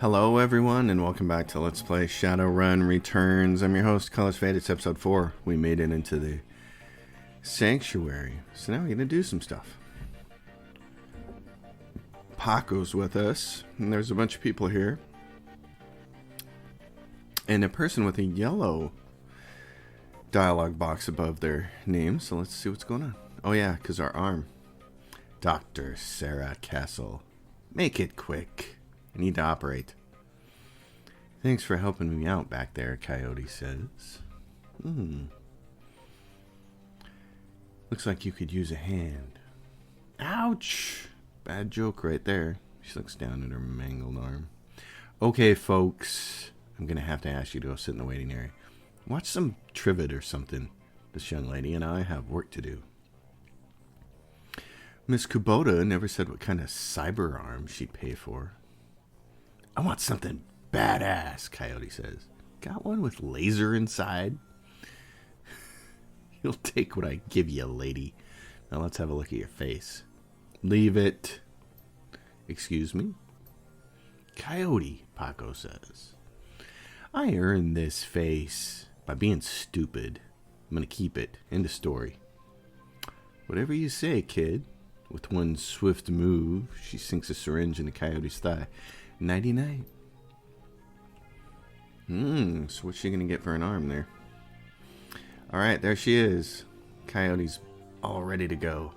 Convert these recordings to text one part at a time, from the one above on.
Hello everyone and welcome back to Let's Play Shadowrun Returns. I'm your host, Colors Fade. It's episode 4. We made it into the sanctuary. So now we're going to do some stuff. Paco's with us. And there's a bunch of people here. And a person with a yellow dialogue box above their name. So let's see what's going on. Oh yeah, because our arm. Dr. Sarah Castle. Make it quick. I need to operate. Thanks for helping me out back there, Coyote says. Looks like you could use a hand. Ouch! Bad joke right there. She looks down at her mangled arm. Okay, folks. I'm going to have to ask you to go sit in the waiting area. Watch some trivet or something. This young lady and I have work to do. Miss Kubota never said what kind of cyber arm she'd pay for. I want something badass, Coyote says. Got one with laser inside? You'll take what I give you, lady. Now let's have a look at your face. Leave it. Excuse me? Coyote, Paco says. I earned this face by being stupid. I'm going to keep it. End of story. Whatever you say, kid. With one swift move, she sinks a syringe into Coyote's thigh. Nighty-night. So what's she gonna get for an arm there? Alright, there she is. Coyote's all ready to go.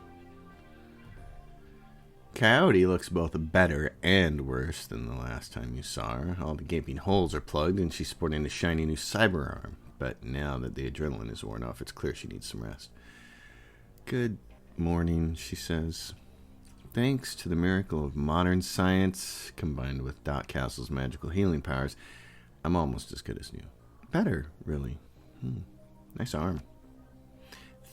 Coyote looks both better and worse than the last time you saw her. All the gaping holes are plugged and she's sporting a shiny new cyber arm. But now that the adrenaline is worn off, it's clear she needs some rest. Good morning, she says. Thanks to the miracle of modern science, combined with Doc Castle's magical healing powers, I'm almost as good as new. Better, really. Nice arm.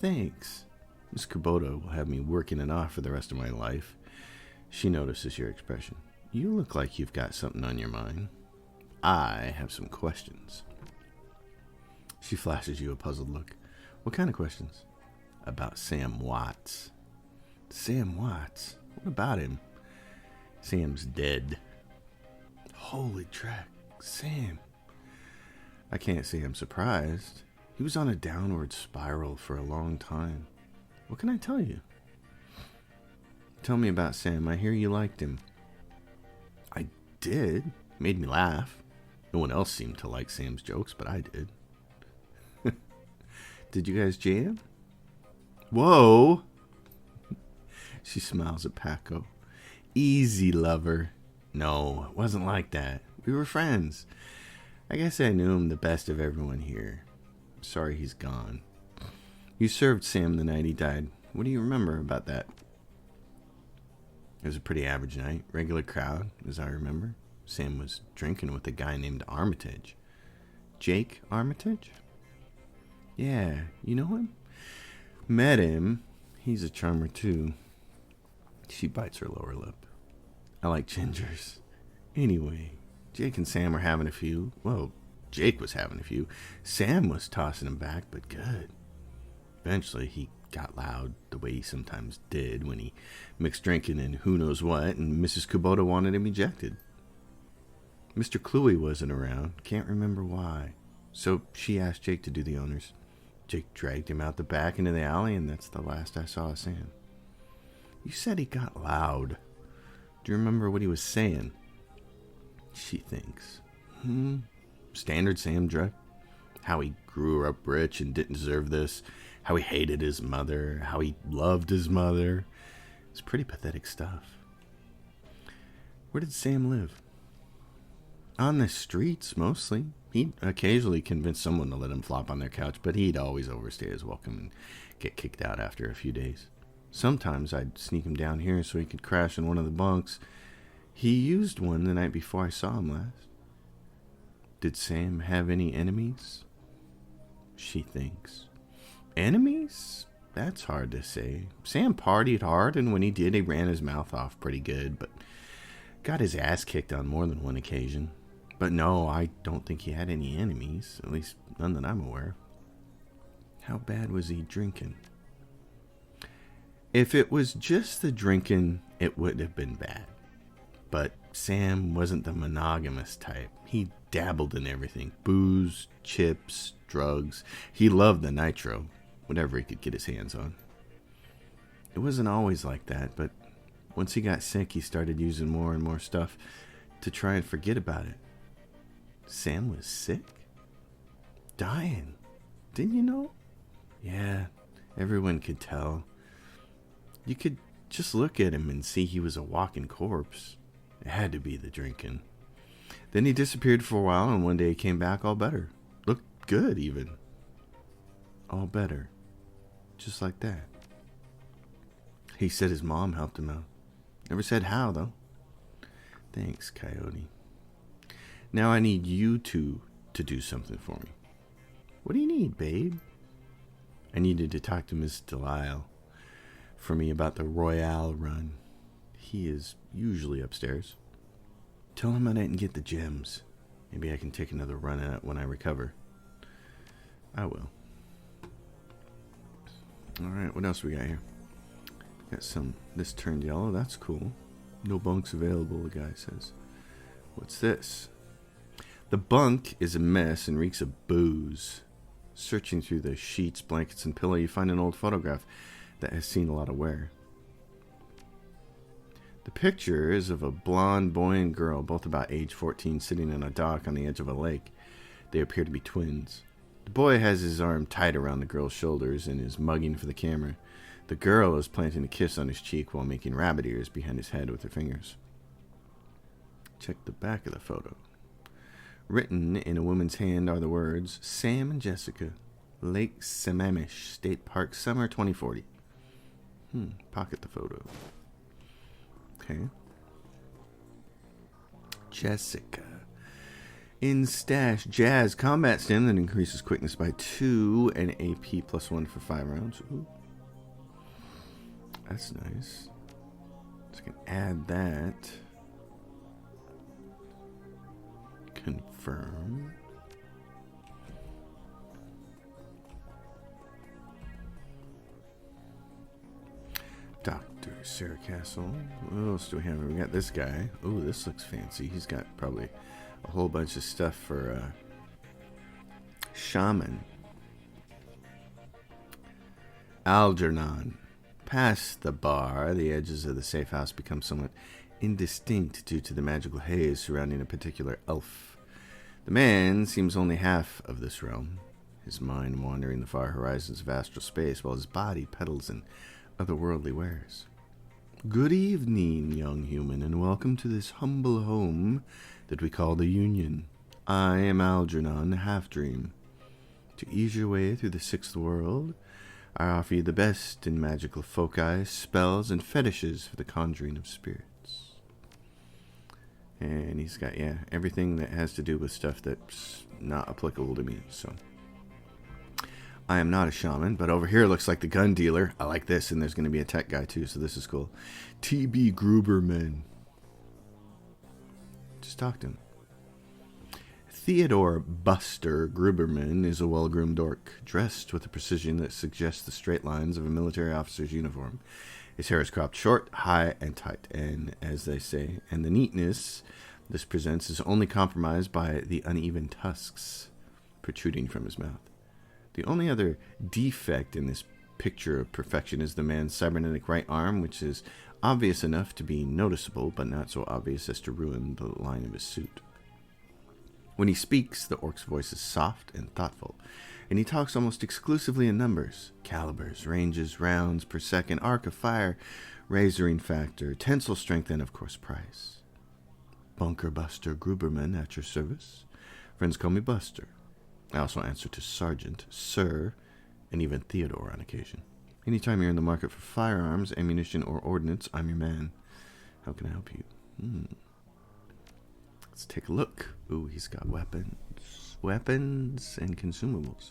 Thanks. Miss Kubota will have me working it off for the rest of my life. She notices your expression. You look like you've got something on your mind. I have some questions. She flashes you a puzzled look. What kind of questions? About Sam Watts. Sam Watts? What about him? Sam's dead. Holy track. Sam. I can't say I'm surprised. He was on a downward spiral for a long time. What can I tell you? Tell me about Sam. I hear you liked him. I did. Made me laugh. No one else seemed to like Sam's jokes, but I did. Did you guys jam? Whoa! She smiles at Paco. Easy, lover. No, it wasn't like that. We were friends. I guess I knew him the best of everyone here. I'm sorry he's gone. You served Sam the night he died. What do you remember about that? It was a pretty average night. Regular crowd, as I remember. Sam was drinking with a guy named Armitage. Jake Armitage? Yeah, you know him? Met him. He's a charmer, too. She bites her lower lip. I like gingers. Anyway, Jake and Sam were having a few. Well, Jake was having a few. Sam was tossing him back, but good. Eventually, he got loud the way he sometimes did when he mixed drinking and who knows what, and Mrs. Kubota wanted him ejected. Mr. Cluey wasn't around. Can't remember why. So she asked Jake to do the honors. Jake dragged him out the back into the alley, and that's the last I saw of Sam. You said he got loud. Do you remember what he was saying? She thinks. Standard Sam drug. How he grew up rich and didn't deserve this. How he hated his mother. How he loved his mother. It's pretty pathetic stuff. Where did Sam live? On the streets, mostly. He'd occasionally convince someone to let him flop on their couch, but he'd always overstay his welcome and get kicked out after a few days. Sometimes I'd sneak him down here so he could crash in one of the bunks. He used one the night before I saw him last. Did Sam have any enemies? She thinks. Enemies? That's hard to say. Sam partied hard, and when he did, he ran his mouth off pretty good, but got his ass kicked on more than one occasion. But no, I don't think he had any enemies, at least none that I'm aware of. How bad was he drinking? If it was just the drinking, it would have been bad. But Sam wasn't the monogamous type. He dabbled in everything. Booze, chips, drugs. He loved the nitro, whatever he could get his hands on. It wasn't always like that, but once he got sick, he started using more and more stuff to try and forget about it. Sam was sick? Dying. Didn't you know? Yeah, everyone could tell. You could just look at him and see he was a walking corpse. It had to be the drinking. Then he disappeared for a while, and one day he came back all better. Looked good, even. All better. Just like that. He said his mom helped him out. Never said how, though. Thanks, Coyote. Now I need you two to do something for me. What do you need, babe? I needed to talk to Miss Delisle for me about the Royale run. He is usually upstairs. Tell him I didn't get the gems. Maybe I can take another run at it when I recover. I will. Alright, what else we got here? Got some. This turned yellow. That's cool. No bunks available, the guy says. What's this? The bunk is a mess and reeks of booze. Searching through the sheets, blankets, and pillow, you find an old photograph that has seen a lot of wear. The picture is of a blonde boy and girl, both about age 14, sitting on a dock on the edge of a lake. They appear to be twins. The boy has his arm tight around the girl's shoulders and is mugging for the camera. The girl is planting a kiss on his cheek while making rabbit ears behind his head with her fingers. Check the back of the photo. Written in a woman's hand are the words, Sam and Jessica, Lake Sammamish State Park, summer 2040. Pocket the photo. Okay. Jessica. In stash, Jazz combat stim that increases quickness by 2 and AP plus 1 for 5 rounds. Ooh. That's nice. So I can add that. Confirm. Dr. Sarah Castle. What else do we have? We got this guy. Oh, this looks fancy. He's got probably a whole bunch of stuff for shaman. Algernon. Past the bar, the edges of the safe house become somewhat indistinct due to the magical haze surrounding a particular elf. The man seems only half of this realm, his mind wandering the far horizons of astral space while his body peddles in otherworldly wares. Good evening, young human, and welcome to this humble home that we call the Union. I am Algernon, the Half-Dream. To ease your way through the sixth world, I offer you the best in magical foci, spells, and fetishes for the conjuring of spirits. And he's got, everything that has to do with stuff that's not applicable to me, so. I am not a shaman, but over here looks like the gun dealer. I like this, and there's going to be a tech guy too, so this is cool. T.B. Gruberman. Just talk to him. Theodore Buster Gruberman is a well-groomed orc, dressed with a precision that suggests the straight lines of a military officer's uniform. His hair is cropped short, high, and tight, and, as they say, and the neatness this presents is only compromised by the uneven tusks protruding from his mouth. The only other defect in this picture of perfection is the man's cybernetic right arm, which is obvious enough to be noticeable, but not so obvious as to ruin the line of his suit. When he speaks, the orc's voice is soft and thoughtful, and he talks almost exclusively in numbers: calibers, ranges, rounds per second, arc of fire, razoring factor, tensile strength, and of course price. Bunker Buster Gruberman at your service. Friends call me Buster. I also answer to Sergeant, Sir, and even Theodore on occasion. Anytime you're in the market for firearms, ammunition, or ordnance, I'm your man. How can I help you? Let's take a look. Ooh, he's got weapons and consumables.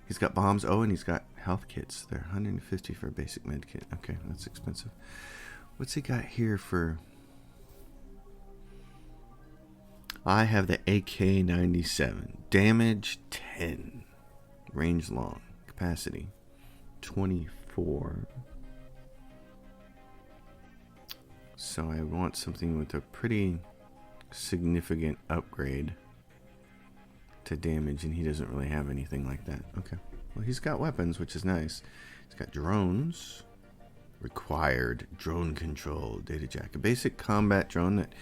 He's got bombs. Oh, and he's got health kits. They're 150 for a basic med kit. Okay, that's expensive. What's he got here for? I have the AK-97. Damage 10. Range long. Capacity 24. So I want something with a pretty significant upgrade to damage, and he doesn't really have anything like that. Okay. Well, he's got weapons, which is nice. He's got drones. Required drone control data jack. A basic combat drone that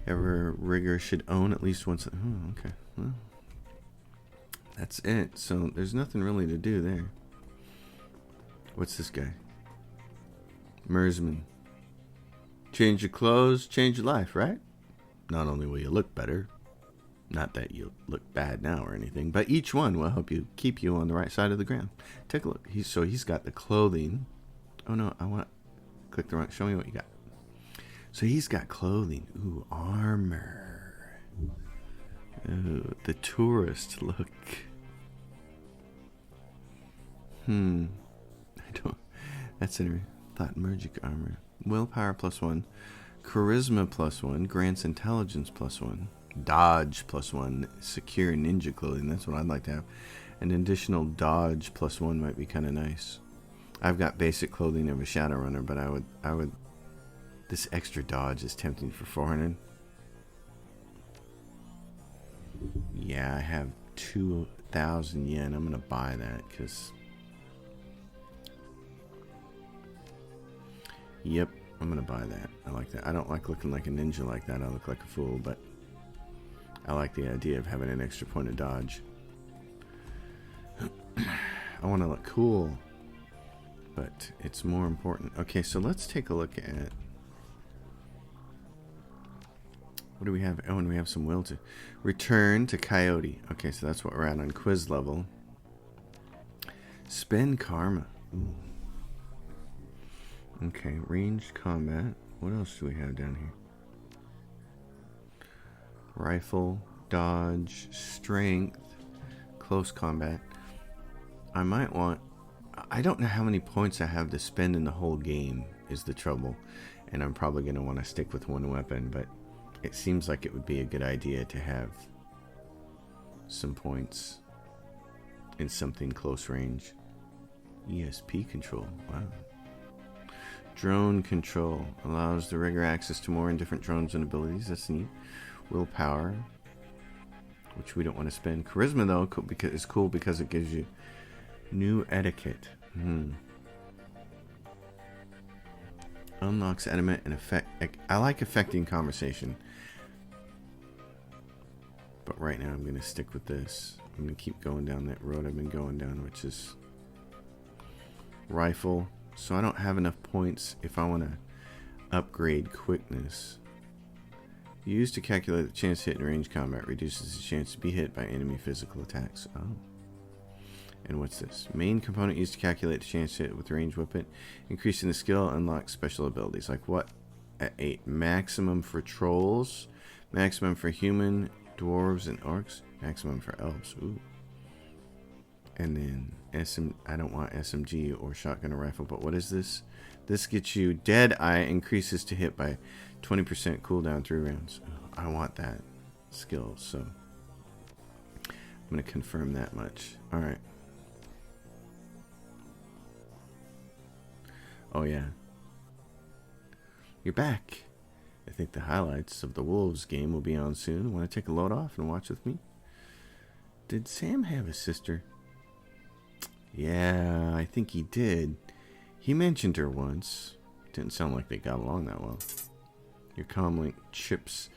every rigger should own at least once. Oh, okay. Well, that's it. So there's nothing really to do there. What's this guy? Mersman. Change your clothes, change your life, right? Not only will you look better, not that you look bad now or anything, but each one will help you keep you on the right side of the ground. Take a look. He's got the clothing. Oh no, I want to click the wrong. Show me what you got. So he's got clothing. Ooh, armor. Ooh, the tourist look. I don't. That's interesting. Thought magic armor. Willpower +1. Charisma +1. Grants intelligence +1. Dodge +1. Secure ninja clothing. That's what I'd like to have. An additional dodge +1 might be kind of nice. I've got basic clothing of a Shadowrunner, but I would. This extra dodge is tempting for 400. Yeah, I have 2,000 yen. I'm gonna buy that because. Yep, I'm gonna buy that. I like that. I don't like looking like a ninja like that. I look like a fool, but I like the idea of having an extra point of dodge. I want to look cool. But it's more important. Okay, so let's take a look at... What do we have? Oh, and we have some will to... Return to Coyote. Okay, so that's what we're at on quiz level. Spend karma. Ooh. Okay, ranged combat. What else do we have down here? Rifle, dodge, strength, close combat. I might want... I don't know how many points I have to spend in the whole game is the trouble. And I'm probably going to want to stick with one weapon, but it seems like it would be a good idea to have some points in something close range. ESP control. Wow. Drone control. Allows the rigger access to more and different drones and abilities. That's neat. Willpower, which we don't want to spend. Charisma, though, is cool because it gives you new etiquette. Unlocks element and effect. I like affecting conversation. But right now I'm going to stick with this. I'm going to keep going down that road I've been going down, which is rifle. So I don't have enough points if I want to upgrade quickness. Used to calculate the chance to hit in range combat. Reduces the chance to be hit by enemy physical attacks. Oh. And what's this? Main component used to calculate the chance to hit with range weapon. Increasing the skill unlocks special abilities. Like what? At 8. Maximum for trolls. Maximum for human, dwarves, and orcs. Maximum for elves. Ooh. And then I don't want SMG or shotgun or rifle, but what is this? This gets you Deadeye, increases to hit by 20% cooldown 3 rounds. Oh, I want that skill, so I'm going to confirm that much. Alright. Oh yeah. You're back. I think the highlights of the Wolves game will be on soon. Want to take a load off and watch with me? Did Sam have a sister? Yeah, I think he did. He mentioned her once. Didn't sound like they got along that well. Your comlink chips.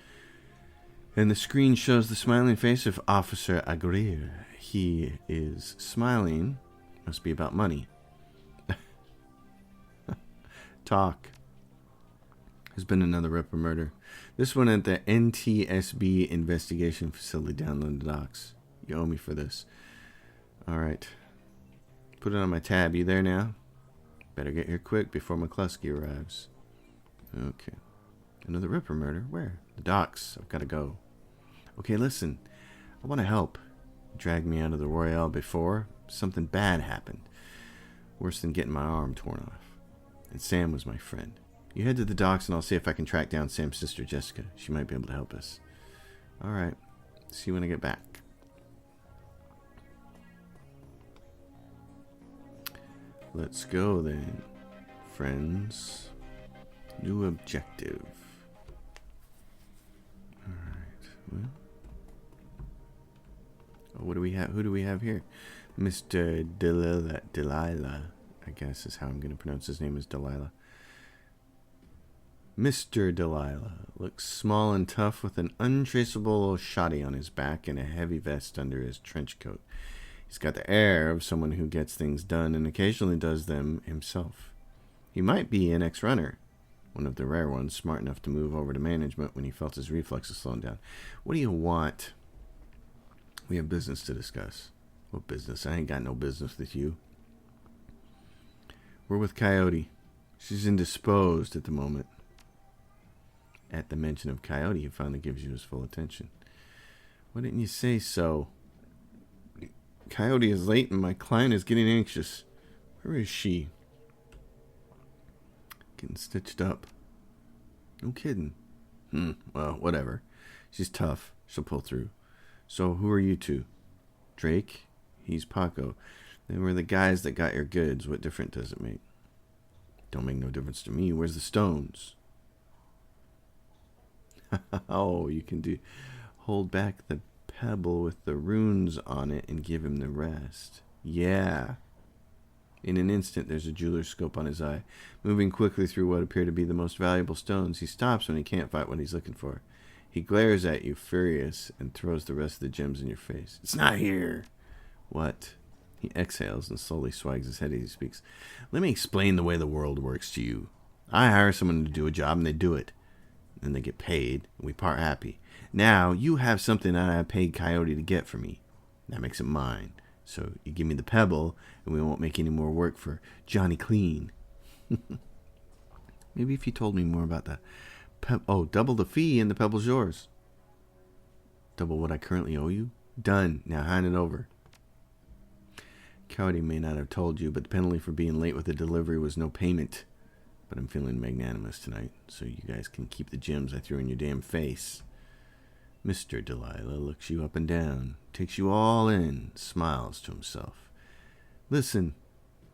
And the screen shows the smiling face of Officer Agrir. He is smiling. Must be about money. Talk. There's been another Ripper murder. This one at the NTSB investigation facility down in the docks. You owe me for this. Alright. Put it on my tab. You there now? Better get here quick before McCluskey arrives. Okay. Another Ripper murder? Where? The docks. I've got to go. Okay, listen. I want to help. You dragged me out of the Royale before. Something bad happened. Worse than getting my arm torn off. And Sam was my friend. You head to the docks and I'll see if I can track down Sam's sister, Jessica. She might be able to help us. Alright. See you when I get back. Let's go then, friends. New objective. Alright, well. Oh, what do we have? Who do we have here? Mr. Delilah, I guess is how I'm going to pronounce his name, is Delilah. Mr. Delilah looks small and tough with an untraceable shoddy on his back and a heavy vest under his trench coat. He's got the air of someone who gets things done and occasionally does them himself. He might be an ex-runner, one of the rare ones smart enough to move over to management when he felt his reflexes slowing down. What do you want? We have business to discuss. What business? I ain't got no business with you. We're with Coyote. She's indisposed at the moment. At the mention of Coyote, he finally gives you his full attention. Why didn't you say so? Coyote is late and my client is getting anxious. Where is she? Getting stitched up. No kidding. Well, whatever. She's tough. She'll pull through. So who are you two? Drake? He's Paco. They were the guys that got your goods. What difference does it make? Don't make no difference to me. Where's the stones? Oh, you can hold back the pebble with the runes on it and give him the rest. Yeah. In an instant, there's a jeweler's scope on his eye. Moving quickly through what appear to be the most valuable stones, he stops when he can't find what he's looking for. He glares at you, furious, and throws the rest of the gems in your face. It's not here. What? He exhales and slowly swags his head as he speaks. Let me explain the way the world works to you. I hire someone to do a job, and they do it. Then they get paid, and we part happy. Now, you have something that I paid Coyote to get for me. That makes it mine. So you give me the pebble, and we won't make any more work for Johnny Clean. Maybe if you told me more about the double the fee and the pebble's yours. Double what I currently owe you? Done. Now hand it over. Coyote may not have told you, but the penalty for being late with the delivery was no payment. But I'm feeling magnanimous tonight, so you guys can keep the gems I threw in your damn face. Mr. Delilah looks you up and down, takes you all in, smiles to himself. Listen,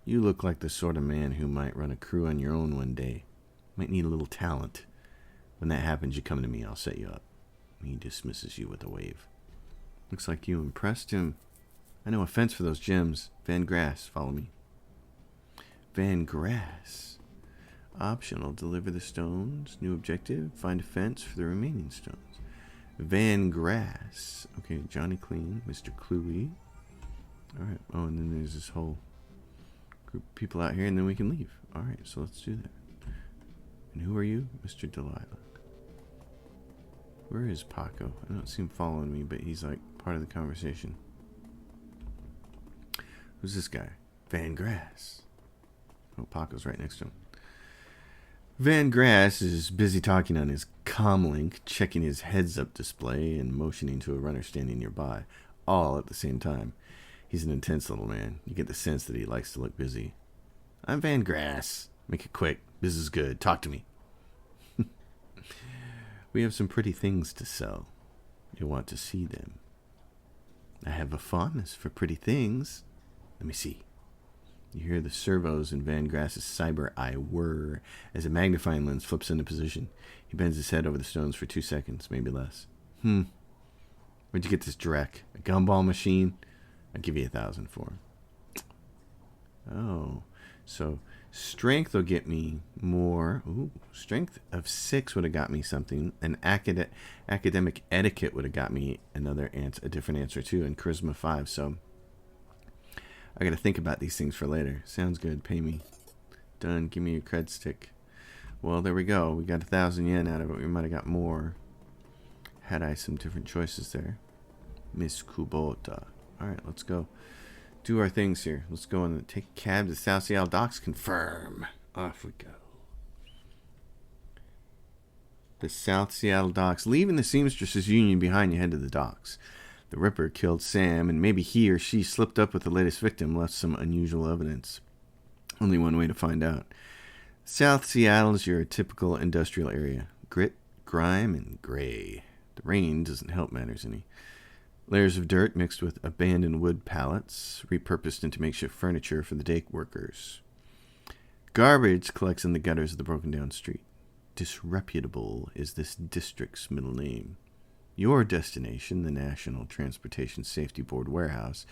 you look like the sort of man who might run a crew on your own one day. Might need a little talent. When that happens, you come to me, I'll set you up. He dismisses you with a wave. Looks like you impressed him. I know a fence for those gems. Van Grass, follow me. Van Grass. Optional, deliver the stones. New objective, find a fence for the remaining stones. Van Grass. Okay, Johnny Clean, Mr. Cluey. Alright, oh, and then there's this whole group of people out here, and then we can leave. Alright, so let's do that. And who are you? Mr. Delilah. Where is Paco? I don't see him following me, but he's like part of the conversation. Who's this guy? Van Grass. Oh, Paco's right next to him. Van Grass is busy talking on his comlink, checking his heads-up display and motioning to a runner standing nearby, all at the same time. He's an intense little man. You get the sense that he likes to look busy. I'm Van Grass. Make it quick. This is good. Talk to me. We have some pretty things to sell. You'll want to see them. I have a fondness for pretty things. Let me see. You hear the servos in Van Grass's cyber eye whir as a magnifying lens flips into position. He bends his head over the stones for 2 seconds, maybe less. Where'd you get this Drek? A gumball machine? I'll give you 1,000 for him. Oh, so strength will get me more. Ooh, strength of 6 would have got me something. An academic etiquette would have got me a different answer too, and charisma 5. So I got to think about these things for later. Sounds good. Pay me. Done. Give me your cred stick. Well, there we go. We got 1,000 yen out of it. We might have got more had I some different choices there. Miss Kubota. All right, let's go. Do our things here. Let's go and take a cab to South Seattle Docks. Confirm. Off we go. The South Seattle Docks. Leaving the Seamstresses Union behind, you head to the docks. The Ripper killed Sam, and maybe he or she slipped up with the latest victim, left some unusual evidence. Only one way to find out. South Seattle is your typical industrial area. Grit, grime, and gray. The rain doesn't help matters any. Layers of dirt mixed with abandoned wood pallets, repurposed into makeshift furniture for the day workers. Garbage collects in the gutters of the broken down street. disreputable is this district's middle name. Your destination, the National Transportation Safety Board warehouse,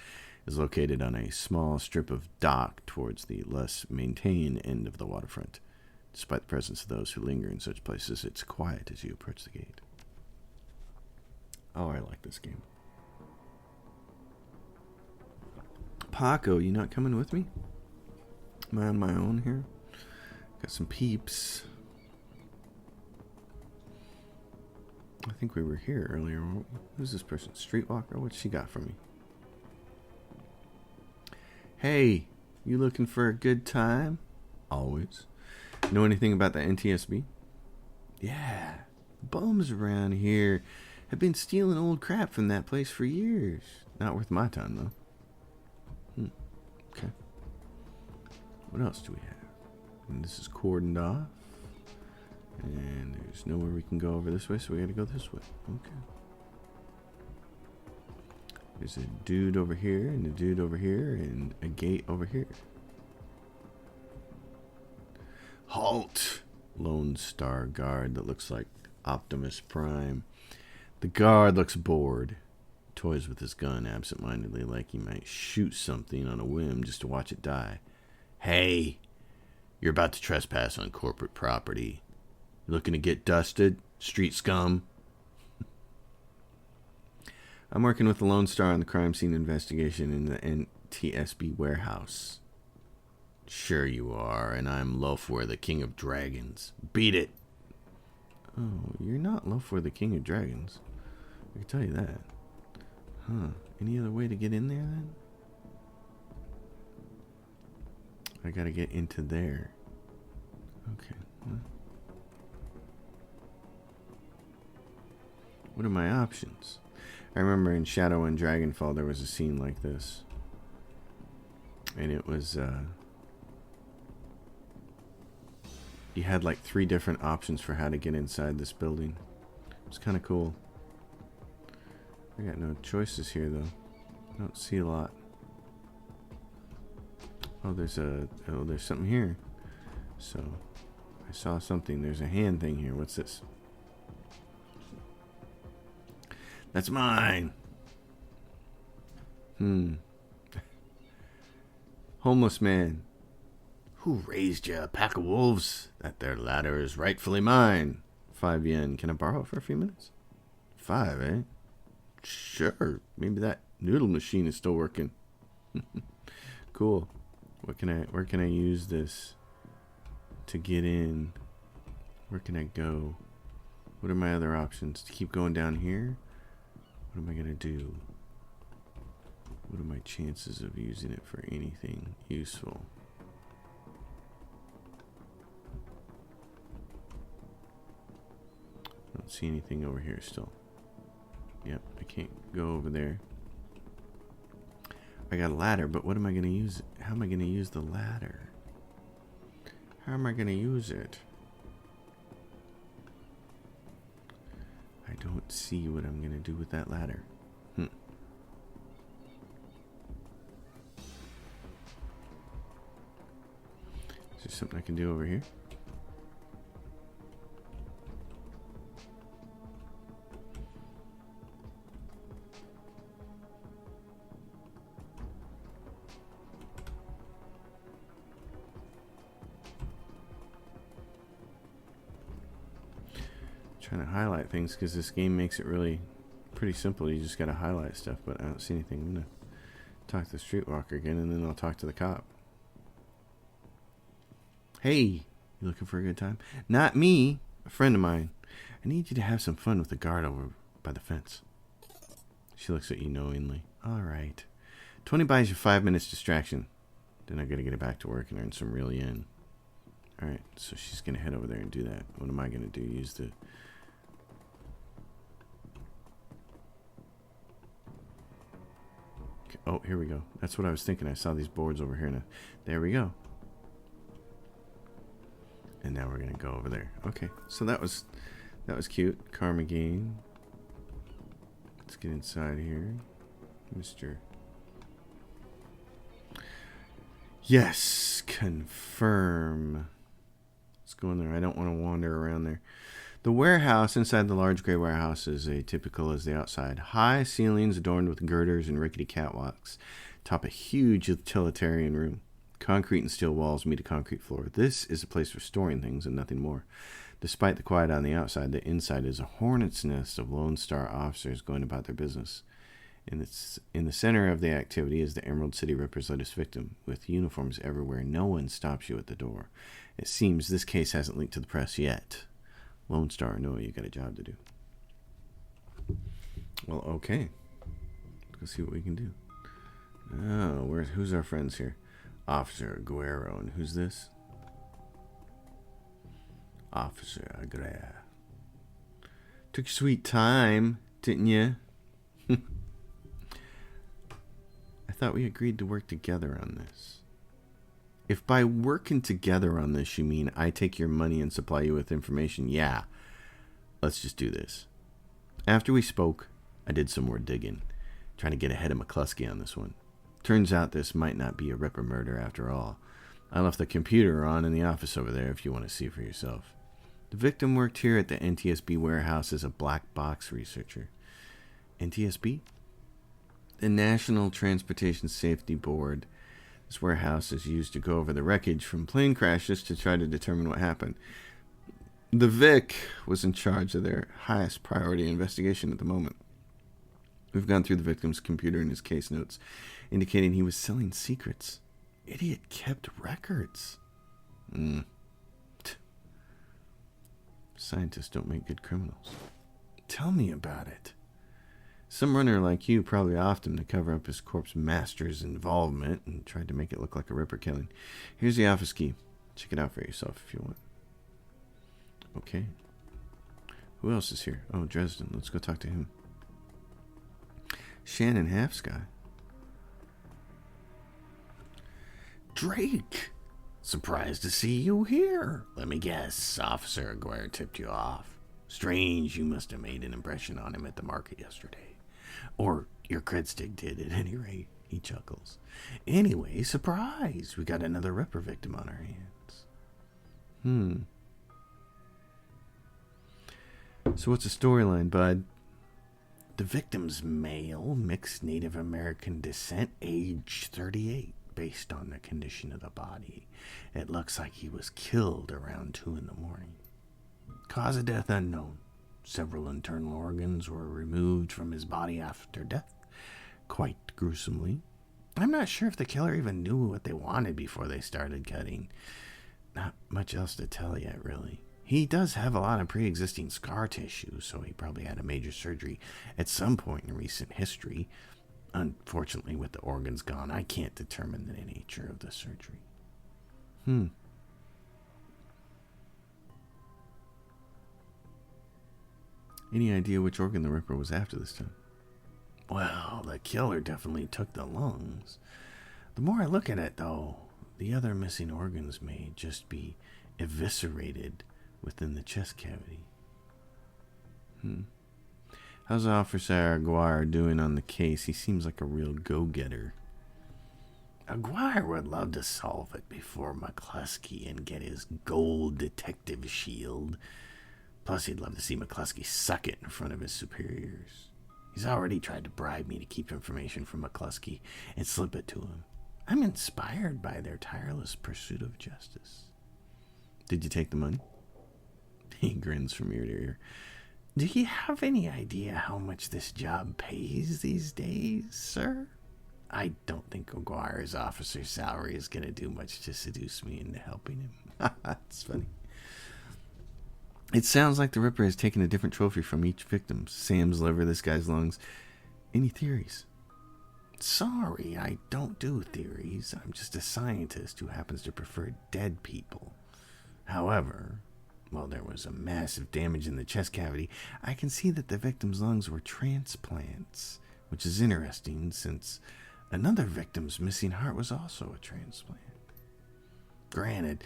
is located on a small strip of dock towards the less maintained end of the waterfront. Despite the presence of those who linger in such places, it's quiet as you approach the gate. Oh, I like this game. Paco, you not coming with me? Am I on my own here? Got some peeps. I think we were here earlier. Who's this person? Streetwalker? What's she got for me? Hey, you looking for a good time? Always. Know anything about the NTSB? Yeah, bums around here have been stealing old crap from that place for years. Not worth my time, though. Okay. What else do we have? And this is cordoned off. And there's nowhere we can go over this way, so we gotta go this way. Okay. There's a dude over here, and a dude over here, and a gate over here. Halt! Lone Star guard that looks like Optimus Prime. The guard looks bored. Toys with his gun absentmindedly like he might shoot something on a whim just to watch it die. Hey! You're about to trespass on corporate property. You looking to get dusted? Street scum? I'm working with the Lone Star on the crime scene investigation in the NTSB warehouse. Sure you are, and I'm Lofor, the King of Dragons. Beat it! Oh, you're not Lofor, the King of Dragons. I can tell you that. Huh. Any other way to get in there, then? I gotta get into there. Okay. What are my options? I remember in Shadowrun Dragonfall there was a scene like this. And it was, you had like 3 different options for how to get inside this building. It was kind of cool. I got no choices here, though. I don't see a lot. Oh, there's something here. So, I saw something. There's a hand thing here. What's this? That's mine. Homeless man. Who raised you? A pack of wolves? That there ladder is rightfully mine. 5 yen. Can I borrow it for a few minutes? 5, eh? Sure. Maybe that noodle machine is still working. Cool. Where can I use this to get in? Where can I go? What are my other options? To keep going down here? What am I gonna do? What are my chances of using it for anything useful? I don't see anything over here still. Yep, I can't go over there. I got a ladder, but what am I going to use? How am I going to use the ladder? How am I going to use it? I don't see what I'm going to do with that ladder. Is there something I can do over here? Trying to highlight things because this game makes it really pretty simple. You just got to highlight stuff, but I don't see anything. I'm going to talk to the streetwalker again, and then I'll talk to the cop. Hey, you looking for a good time? Not me, a friend of mine. I need you to have some fun with the guard over by the fence. She looks at you knowingly. All right. 20 buys you 5 minutes distraction. Then I got to get it back to work and earn some real yen. All right, so she's going to head over there and do that. What am I going to do? Use the... Oh, here we go. That's what I was thinking. I saw these boards over here. There we go. And now we're going to go over there. Okay, so that was cute. Karma gain. Let's get inside here. Mr. Yes, confirm. Let's Let's go in there. I don't want to wander around there. The warehouse, inside the large gray warehouse, is as typical as the outside. High ceilings adorned with girders and rickety catwalks top a huge utilitarian room. Concrete and steel walls meet a concrete floor. This is a place for storing things and nothing more. Despite the quiet on the outside, the inside is a hornet's nest of Lone Star officers going about their business. In the center of the activity is the Emerald City Ripper's latest victim, with uniforms everywhere. No one stops you at the door. It seems this case hasn't leaked to the press yet. Lone Star, no, you got a job to do. Well, okay. Let's see what we can do. Oh, who's our friends here? Officer Aguero. And who's this? Officer Aguero. Took your sweet time, didn't you? I thought we agreed to work together on this. If by working together on this you mean I take your money and supply you with information, yeah, let's just do this. After we spoke, I did some more digging, trying to get ahead of McCluskey on this one. Turns out this might not be a Ripper murder after all. I left the computer on in the office over there if you want to see for yourself. The victim worked here at the NTSB warehouse as a black box researcher. NTSB? The National Transportation Safety Board. This warehouse is used to go over the wreckage from plane crashes to try to determine what happened. The Vic was in charge of their highest priority investigation at the moment. We've gone through the victim's computer and his case notes, indicating he was selling secrets. Idiot kept records. Scientists don't make good criminals. Tell me about it. Some runner like you probably offed him to cover up his corpse master's involvement and tried to make it look like a Ripper killing. Here's the office key. Check it out for yourself if you want. Okay. Who else is here? Oh, Dresden. Let's go talk to him. Shannon Halfsky. Drake! Surprised to see you here. Let me guess, Officer Aguirre tipped you off. Strange you must have made an impression on him at the market yesterday. Or your cred stick did, at any rate. He chuckles. Anyway, surprise! We got another Ripper victim on our hands. So what's the storyline, bud? The victim's male, mixed Native American descent, age 38. Based on the condition of the body, it looks like he was killed around 2 in the morning. Cause of death unknown. Several internal organs were removed from his body after death, quite gruesomely. I'm not sure if the killer even knew what they wanted before they started cutting. Not much else to tell yet, really. He does have a lot of pre-existing scar tissue, so he probably had a major surgery at some point in recent history. Unfortunately, with the organs gone, I can't determine the nature of the surgery. Any idea which organ the Ripper was after this time? Well, the killer definitely took the lungs. The more I look at it, though, the other missing organs may just be eviscerated within the chest cavity. How's Officer Aguirre doing on the case? He seems like a real go-getter. Aguirre would love to solve it before McCluskey and get his gold detective shield. Plus, he'd love to see McCluskey suck it in front of his superiors. He's already tried to bribe me to keep information from McCluskey and slip it to him. I'm inspired by their tireless pursuit of justice. Did you take the money? He grins from ear to ear. Do you have any idea how much this job pays these days, sir? I don't think Aguirre's officer's salary is going to do much to seduce me into helping him. That's funny. It sounds like the Ripper has taken a different trophy from each victim. Sam's liver, this guy's lungs. Any theories? Sorry, I don't do theories. I'm just a scientist who happens to prefer dead people. However, while there was a massive damage in the chest cavity, I can see that the victim's lungs were transplants, which is interesting since another victim's missing heart was also a transplant. Granted,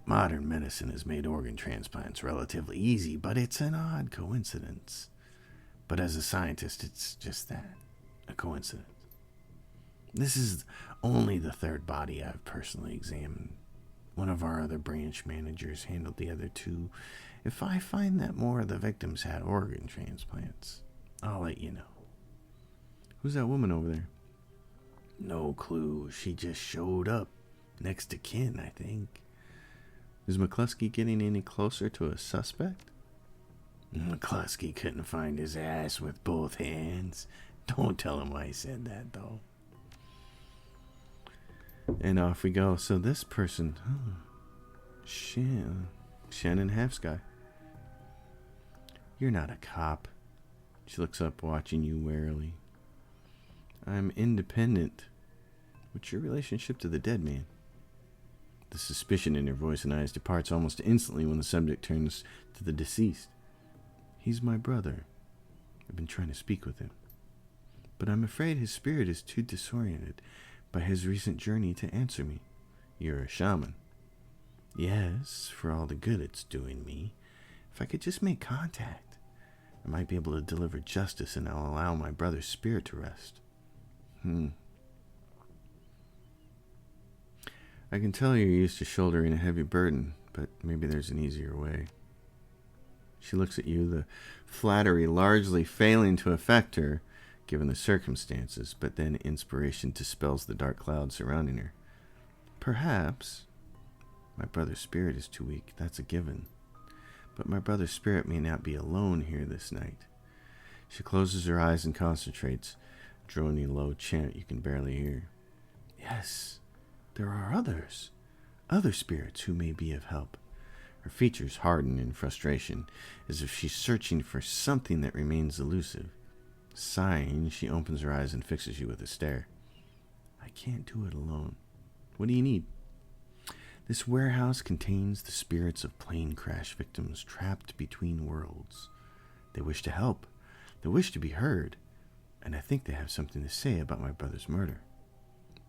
modern medicine has made organ transplants relatively easy, but it's an odd coincidence. But as a scientist, it's just that, a coincidence. This is only the third body I've personally examined One of our other branch managers handled the other two. If I find that more of the victims had organ transplants, I'll let you know. Who's that woman over there? No clue. She just showed up. Next to kin, I think. Is McCluskey getting any closer to a suspect? McCluskey couldn't find his ass with both hands. Don't tell him why he said that, though. And off we go. So this person... Shannon Halfsky. You're not a cop. She looks up, watching you warily. I'm independent. What's your relationship to the dead man? The suspicion in her voice and eyes departs almost instantly when the subject turns to the deceased. He's my brother. I've been trying to speak with him. But I'm afraid his spirit is too disoriented by his recent journey to answer me. You're a shaman. Yes, for all the good it's doing me. If I could just make contact, I might be able to deliver justice and I'll allow my brother's spirit to rest. I can tell you're used to shouldering a heavy burden, but maybe there's an easier way. She looks at you, the flattery largely failing to affect her, given the circumstances, but then inspiration dispels the dark clouds surrounding her. Perhaps my brother's spirit is too weak, that's a given. But my brother's spirit may not be alone here this night. She closes her eyes and concentrates, droning low chant you can barely hear. Yes, there are others. Other spirits who may be of help. Her features harden in frustration, as if she's searching for something that remains elusive. Sighing, she opens her eyes and fixes you with a stare. I can't do it alone. What do you need? This warehouse contains the spirits of plane crash victims trapped between worlds. They wish to help. They wish to be heard. And I think they have something to say about my brother's murder.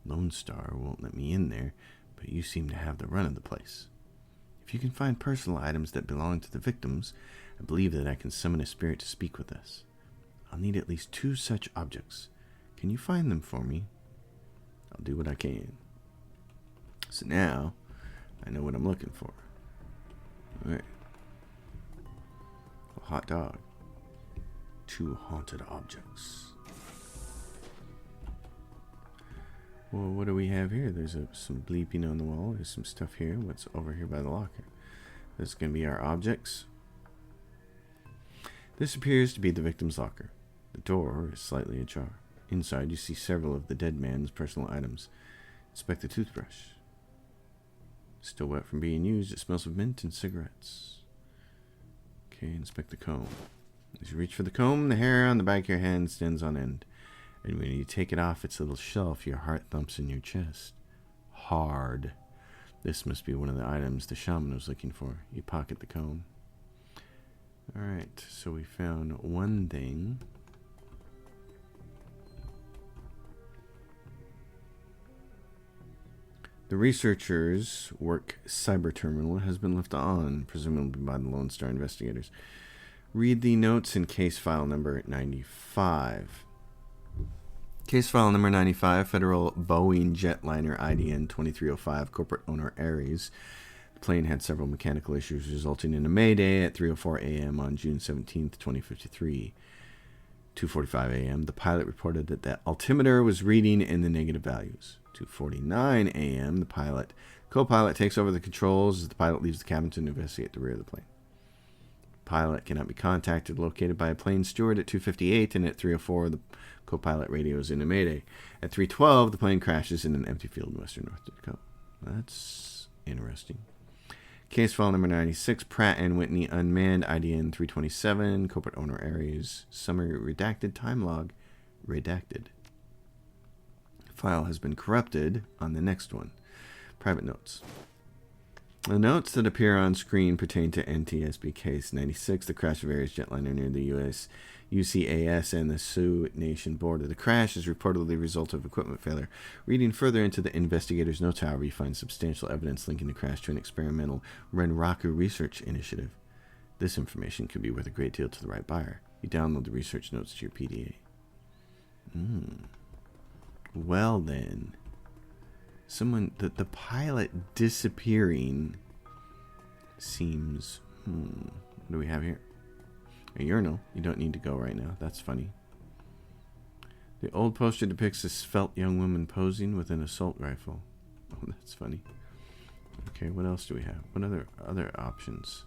Lone Star won't let me in there, but you seem to have the run of the place. If you can find personal items that belong to the victims, I believe that I can summon a spirit to speak with us. I'll need at least 2 such objects. Can you find them for me? I'll do what I can. So now, I know what I'm looking for. Alright. A hot dog. 2 haunted objects. Well, what do we have here? There's some bleeping on the wall. There's some stuff here. What's over here by the locker? This is going to be our objects. This appears to be the victim's locker. The door is slightly ajar. Inside, you see several of the dead man's personal items. Inspect the toothbrush. Still wet from being used. It smells of mint and cigarettes. Okay, inspect the comb. As you reach for the comb, the hair on the back of your hand stands on end. And when you take it off its little shelf, your heart thumps in your chest. Hard. This must be one of the items the shaman was looking for. You pocket the comb. Alright, so we found one thing. The researchers' work cyber terminal has been left on, presumably by the Lone Star investigators. Read the notes in case file number 95. Case file number 95, Federal Boeing Jetliner IDN 2305, corporate owner Ares. The plane had several mechanical issues resulting in a mayday at 3:04 a.m. on June 17, 2053. 2:45 a.m., the pilot reported that the altimeter was reading in the negative values. 2:49 a.m., the co-pilot takes over the controls as the pilot leaves the cabin to investigate the rear of the plane. Pilot cannot be contacted, located by a plane steward at 2:58, and at 3:04 the co-pilot radios in a mayday. At 3:12 the plane crashes in an empty field in western North Dakota. That's interesting. Case file number 96, Pratt & Whitney unmanned IDN 327, corporate owner Ares, summary redacted, time log redacted. File has been corrupted on the next one. Private notes. The notes that appear on screen pertain to NTSB Case 96, the crash of Ares jetliner near the U.S. UCAS and the Sioux Nation border. The crash is reportedly the result of equipment failure. Reading further into the investigators' notes, however, you find substantial evidence linking the crash to an experimental Renraku research initiative. This information could be worth a great deal to the right buyer. You download the research notes to your PDA. Well then. The pilot disappearing seems... What do we have here? A urinal. You don't need to go right now. That's funny. The old poster depicts a svelte young woman posing with an assault rifle. Oh, that's funny. Okay, what else do we have? What other options?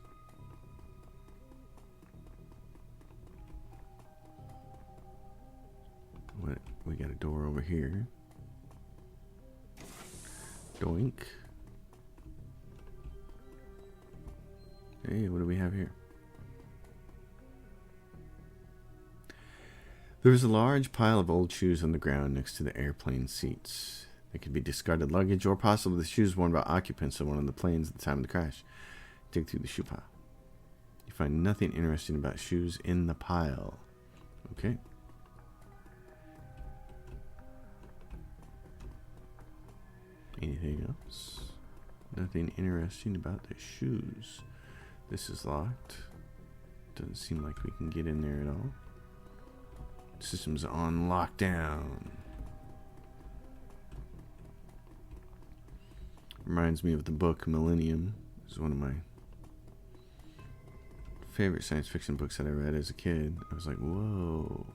What, we got a door over here. Doink. Hey, what do we have here? There was a large pile of old shoes on the ground next to the airplane seats. They could be discarded luggage or possibly the shoes worn by occupants of one of the planes at the time of the crash. Dig through the shoe pile. You find nothing interesting about shoes in the pile. Okay. Anything else? Nothing interesting about the shoes. This is locked. Doesn't seem like we can get in there at all. System's on lockdown. Reminds me of the book Millennium. It's one of my favorite science fiction books that I read as a kid. I was like, whoa.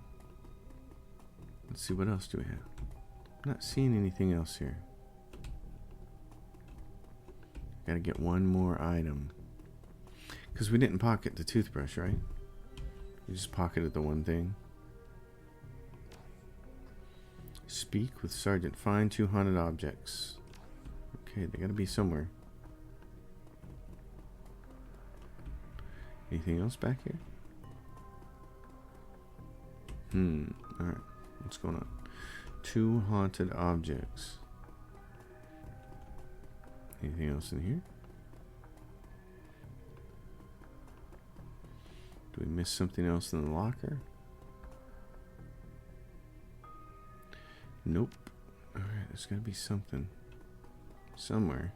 Let's see, what else do we have? I'm not seeing anything else here. Gotta get one more item. Because we didn't pocket the toothbrush, right? We just pocketed the one thing. Speak with Sergeant. Find 2 haunted objects. Okay, they gotta be somewhere. Anything else back here? Alright. What's going on? 2 haunted objects. Anything else in here? Do we miss something else in the locker? Nope. Alright, there's gotta be something. Somewhere.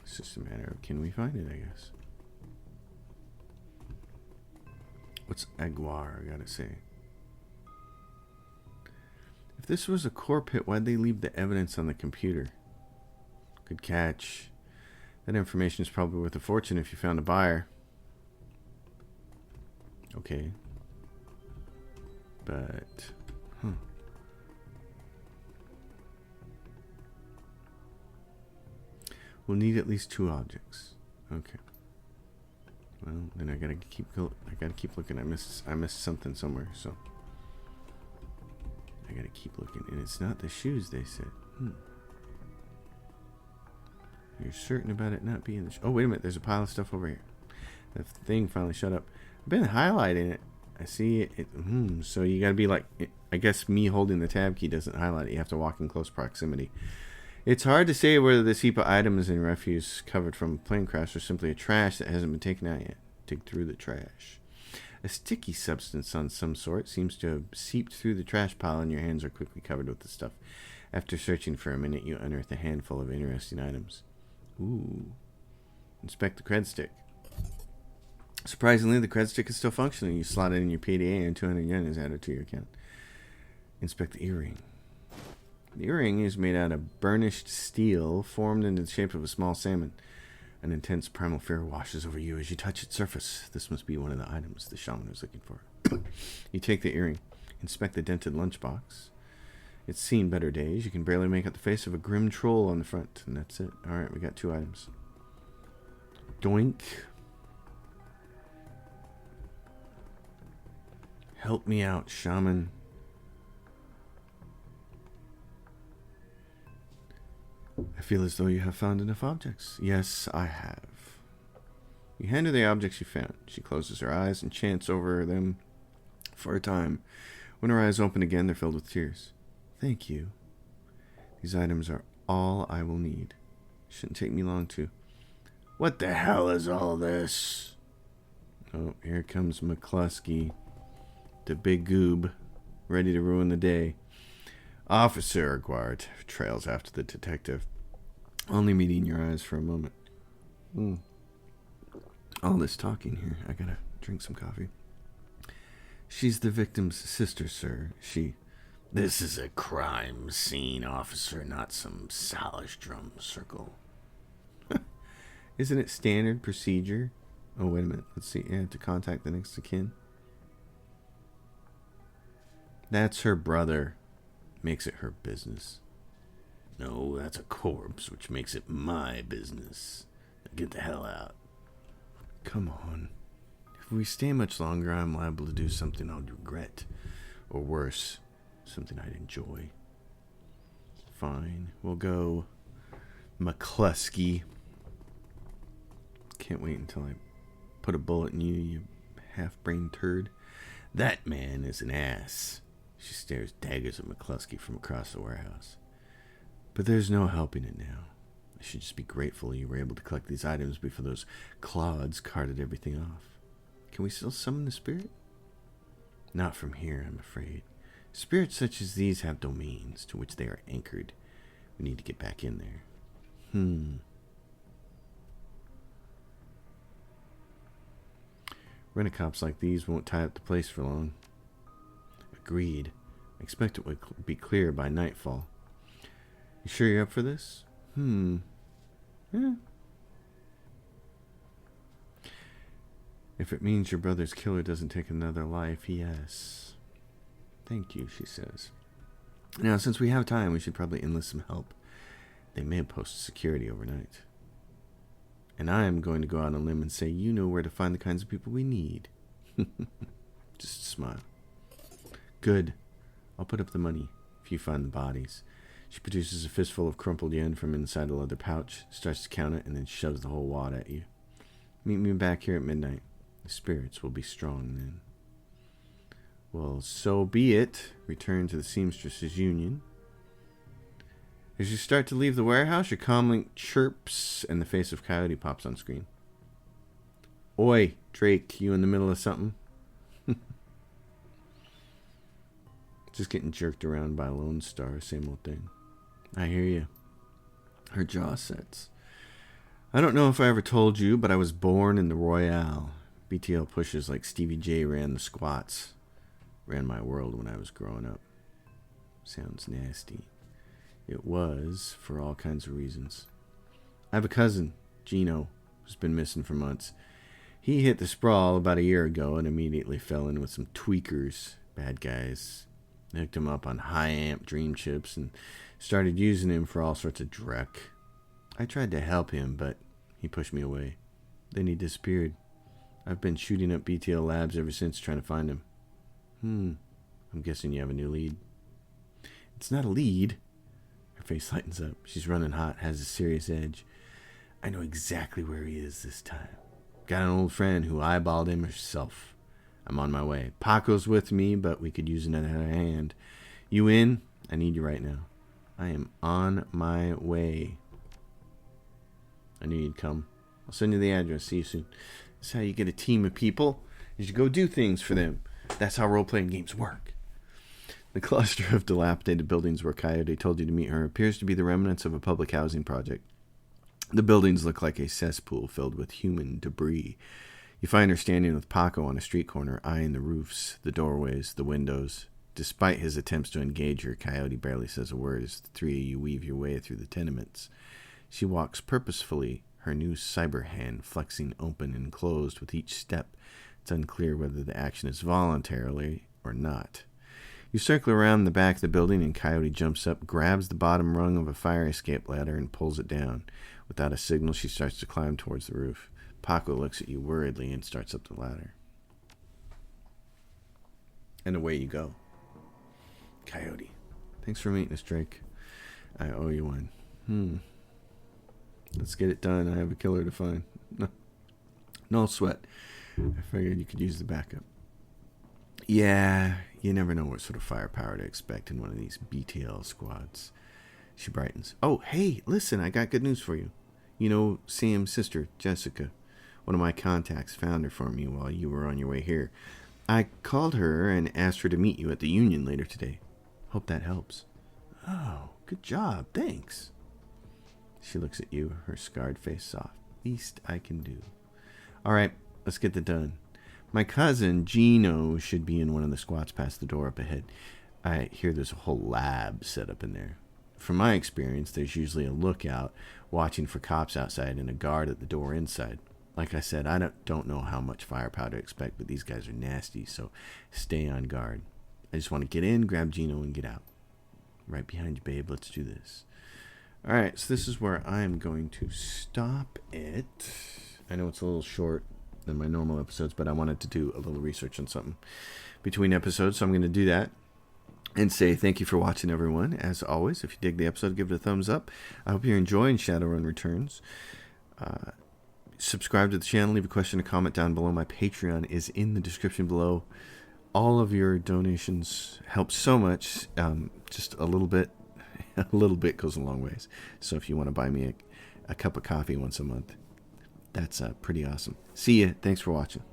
It's just a matter of, can we find it, I guess. What's aguar, I gotta say. If this was a core pit, why'd they leave the evidence on the computer? Good catch. That information is probably worth a fortune if you found a buyer. Okay. But... We'll need at least 2 objects. Okay. Well, then I gotta keep looking. I missed something somewhere, so I gotta keep looking. And it's not the shoes, they said. You're certain about it not being the oh, wait a minute. There's a pile of stuff over here. The thing finally shut up. I've been highlighting it. I see it. So you gotta be like, I guess me holding the tab key doesn't highlight it. You have to walk in close proximity. It's hard to say whether this heap of items and refuse covered from a plane crash or simply a trash that hasn't been taken out yet. Dig through the trash. A sticky substance on some sort seems to have seeped through the trash pile, and your hands are quickly covered with the stuff. After searching for a minute, you unearth a handful of interesting items. Ooh. Inspect the cred stick. Surprisingly, the cred stick is still functioning. You slot it in your PDA and 200 yen is added to your account. Inspect the earring. The earring is made out of burnished steel, formed into the shape of a small salmon. An intense primal fear washes over you as you touch its surface. This must be one of the items the shaman was looking for. You take the earring, inspect the dented lunchbox. It's seen better days. You can barely make out the face of a grim troll on the front, and that's it. Alright, we got 2 items. Doink. Help me out, shaman. I feel as though you have found enough objects. Yes, I have. You hand her the objects you found. She closes her eyes and chants over them for a time. When her eyes open again, they're filled with tears. Thank you. These items are all I will need. Shouldn't take me long to... What the hell is all this? Oh, here comes McCluskey, the big goob, ready to ruin the day. Officer Aguard trails after the detective, only meeting your eyes for a moment. All this talking here. I gotta drink some coffee. She's the victim's sister, sir. She This is a crime scene, officer, not some Salish drum circle. Isn't it standard procedure? Oh, wait a minute. Let's see. Yeah, to contact the next of kin. That's her brother. Makes it her business. No, that's a corpse, which makes it my business. Now get the hell out. Come on. If we stay much longer, I'm liable to do something I'd regret. Or worse, something I'd enjoy. Fine. We'll go McCluskey. Can't wait until I put a bullet in you, you half-brained turd. That man is an ass. She stares daggers at McCluskey from across the warehouse. But there's no helping it now. I should just be grateful you were able to collect these items before those clods carted everything off. Can we still summon the spirit? Not from here, I'm afraid. Spirits such as these have domains to which they are anchored. We need to get back in there. Rent-a-cops like these won't tie up the place for long. Agreed. I expect it would be clear by nightfall. You sure you're up for this? Yeah. If it means your brother's killer doesn't take another life, yes. Thank you, she says. Now, since we have time, we should probably enlist some help. They may have posted security overnight. And I am going to go out on a limb and say you know where to find the kinds of people we need. Just smile. Good. I'll put up the money if you find the bodies. She produces a fistful of crumpled yen from inside a leather pouch, starts to count it, and then shoves the whole wad at you. Meet me back here at midnight. The spirits will be strong then. Well, so be it. Return to the seamstress's union. As you start to leave the warehouse, your comlink chirps and the face of Coyote pops on screen. Oi, Drake, you in the middle of something? Just getting jerked around by a Lone Star, same old thing. I hear you. Her jaw sets. I don't know if I ever told you, but I was born in the Royale. BTL pushers like Stevie J ran the squats. Ran my world when I was growing up. Sounds nasty. It was, for all kinds of reasons. I have a cousin, Gino, who's been missing for months. He hit the sprawl about a year ago and immediately fell in with some tweakers, bad guys. They hooked him up on high-amp dream chips and started using him for all sorts of dreck. I tried to help him, but he pushed me away. Then he disappeared. I've been shooting up BTL Labs ever since trying to find him. I'm guessing you have a new lead. It's not a lead. Her face lightens up. She's running hot, has a serious edge. I know exactly where he is this time. Got an old friend who eyeballed him herself. I'm on my way. Paco's with me, but we could use another hand. You in? I need you right now. I am on my way. I knew you'd come. I'll send you the address. See you soon. That's how you get a team of people. You should go do things for them. That's how role-playing games work. The cluster of dilapidated buildings where Coyote told you to meet her appears to be the remnants of a public housing project. The buildings look like a cesspool filled with human debris. You find her standing with Paco on a street corner, eyeing the roofs, the doorways, the windows. Despite his attempts to engage her, Coyote barely says a word as the three of you weave your way through the tenements. She walks purposefully, her new cyber hand flexing open and closed with each step. It's unclear whether the action is voluntary or not. You circle around the back of the building and Coyote jumps up, grabs the bottom rung of a fire escape ladder and pulls it down. Without a signal, she starts to climb towards the roof. Paco looks at you worriedly and starts up the ladder. And away you go. Coyote. Thanks for meeting us, Drake. I owe you one. Let's get it done. I have a killer to find. No sweat. I figured you could use the backup. Yeah, you never know what sort of firepower to expect in one of these BTL squads. She brightens. Oh, hey, listen, I got good news for you. You know Sam's sister, Jessica. One of my contacts found her for me while you were on your way here. I called her and asked her to meet you at the Union later today. Hope that helps. Oh, good job. Thanks. She looks at you, her scarred face soft. Least I can do. All right, let's get that done. My cousin, Gino, should be in one of the squats past the door up ahead. I hear there's a whole lab set up in there. From my experience, there's usually a lookout watching for cops outside and a guard at the door inside. Like I said, I don't know how much firepower to expect, but these guys are nasty, so stay on guard. I just want to get in, grab Gino, and get out. Right behind you, babe. Let's do this. All right, so this is where I'm going to stop it. I know it's a little short than my normal episodes, but I wanted to do a little research on something between episodes, so I'm going to do that and say thank you for watching, everyone. As always, if you dig the episode, give it a thumbs up. I hope you're enjoying Shadowrun Returns. Subscribe to the channel. Leave a question or comment down below. My Patreon is in the description below. All of your donations help so much. Just a little bit goes a long ways. So if you want to buy me a cup of coffee once a month, that's pretty awesome. See ya. Thanks for watching.